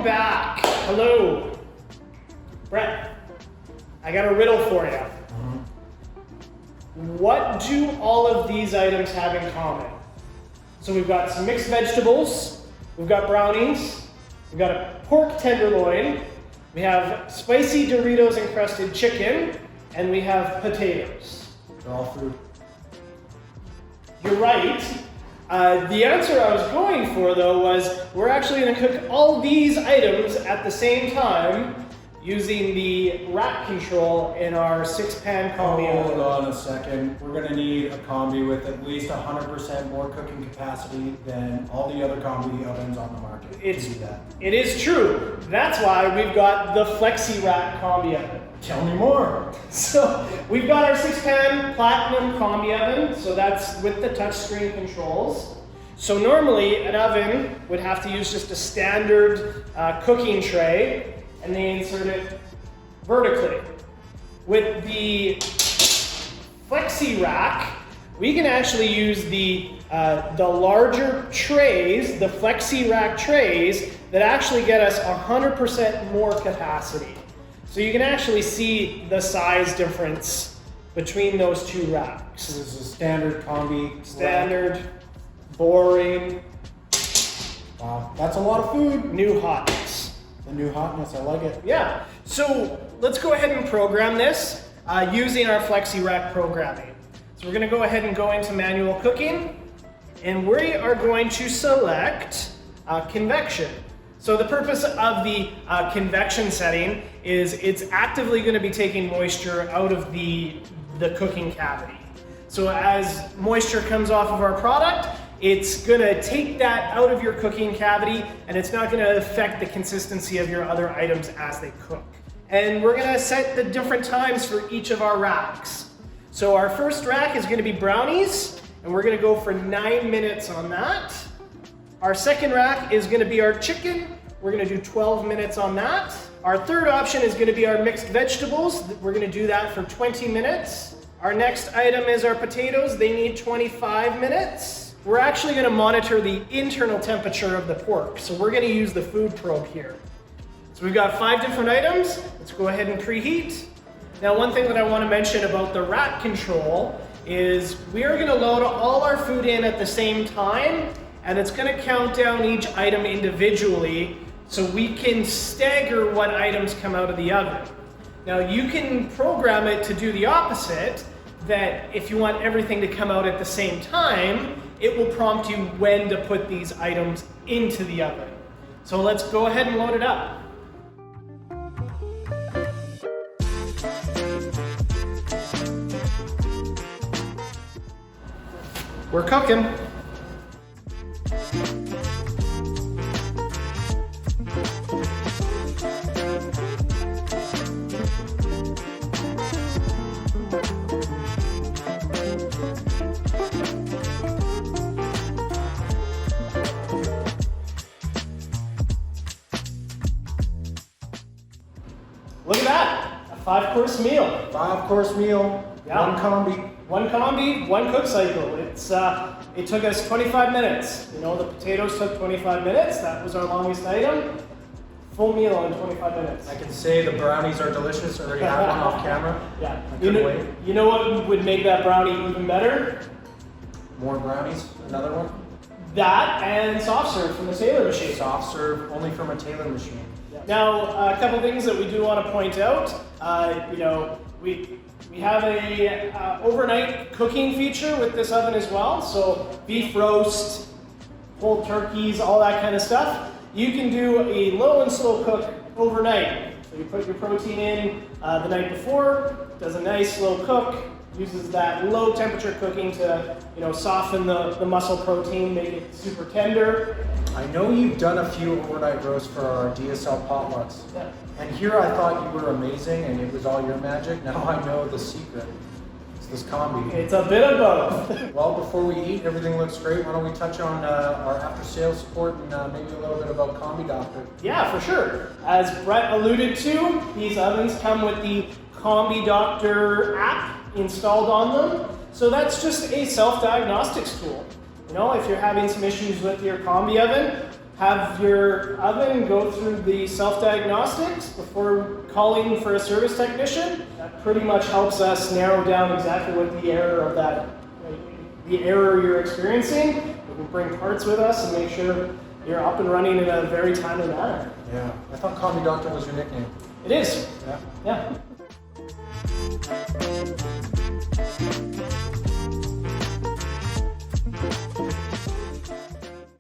back. Hello. Brett, I got a riddle for you. What do all of these items have in common? So we've got some mixed vegetables, we've got brownies, we've got a pork tenderloin, we have spicy Doritos encrusted chicken, and we have potatoes. They're all food. You're right. The answer I was going for, though, was we're actually going to cook all these items at the same time using the rack control in our 6-pan combi oven. Hold on a second. We're going to need a combi with at least 100% more cooking capacity than all the other combi ovens on the market. It is true. That's why we've got the Flexi Rack combi oven. Tell me more. So we've got our 6-pan platinum combi oven, so that's with the touchscreen controls. So normally an oven would have to use just a standard cooking tray, and they insert it vertically. With the Flexi Rack, we can actually use the larger trays, the Flexi Rack trays, that actually get us 100% more capacity. So you can actually see the size difference between those two racks. So this is a standard combi. Standard, boring. Wow, that's a lot of food. New hotness. The new hotness, I like it. Yeah, so let's go ahead and program this using our Flexi Rack programming. So we're gonna go ahead and go into manual cooking, and we are going to select convection. So the purpose of the convection setting is it's actively gonna be taking moisture out of the cooking cavity. So as moisture comes off of our product, it's gonna take that out of your cooking cavity, and it's not gonna affect the consistency of your other items as they cook. And we're gonna set the different times for each of our racks. So our first rack is gonna be brownies, and we're gonna go for 9 minutes on that. Our second rack is gonna be our chicken. We're gonna do 12 minutes on that. Our third option is gonna be our mixed vegetables. We're gonna do that for 20 minutes. Our next item is our potatoes. They need 25 minutes. We're actually gonna monitor the internal temperature of the pork. So we're gonna use the food probe here. So we've got 5 different items. Let's go ahead and preheat. Now, one thing that I wanna mention about the rack control is we are gonna load all our food in at the same time, and it's gonna count down each item individually so we can stagger what items come out of the oven. Now, you can program it to do the opposite, that if you want everything to come out at the same time, it will prompt you when to put these items into the oven. So let's go ahead and load it up. We're cooking. Look at that, a 5-course meal. 5-course meal, Yeah. one combi. One combi, one cook cycle. It took us 25 minutes. You know, the potatoes took 25 minutes. That was our longest item. Full meal in 25 minutes. I can say the brownies are delicious. I already have one off camera. Yeah. I couldn't wait. You know what would make that brownie even better? More brownies, another one. That and soft serve from the Taylor machine. Soft serve, only from a Taylor machine. Now, a couple things that we do want to point out. You know, we have a overnight cooking feature with this oven as well. So beef roast, whole turkeys, all that kind of stuff. You can do a low and slow cook overnight. So you put your protein in the night before, does a nice slow cook, uses that low temperature cooking to, you know, soften the muscle protein, make it super tender. I know you've done a few overnight roasts for our DSL potlucks. Yeah. And here I thought you were amazing and it was all your magic. Now I know the secret. It's this combi. It's a bit of both. Well, before we eat, everything looks great. Why don't we touch on our after-sales support and maybe a little bit about Combi Doctor? Yeah, for sure. As Brett alluded to, these ovens come with the Combi Doctor app installed on them. So that's just a self-diagnostics tool. You know, if you're having some issues with your combi oven, have your oven go through the self-diagnostics before calling for a service technician. That pretty much helps us narrow down exactly what the error you're experiencing. We can bring parts with us and make sure you're up and running in a very timely manner. Yeah, I thought Combi Doctor was your nickname. It is. Yeah. Yeah.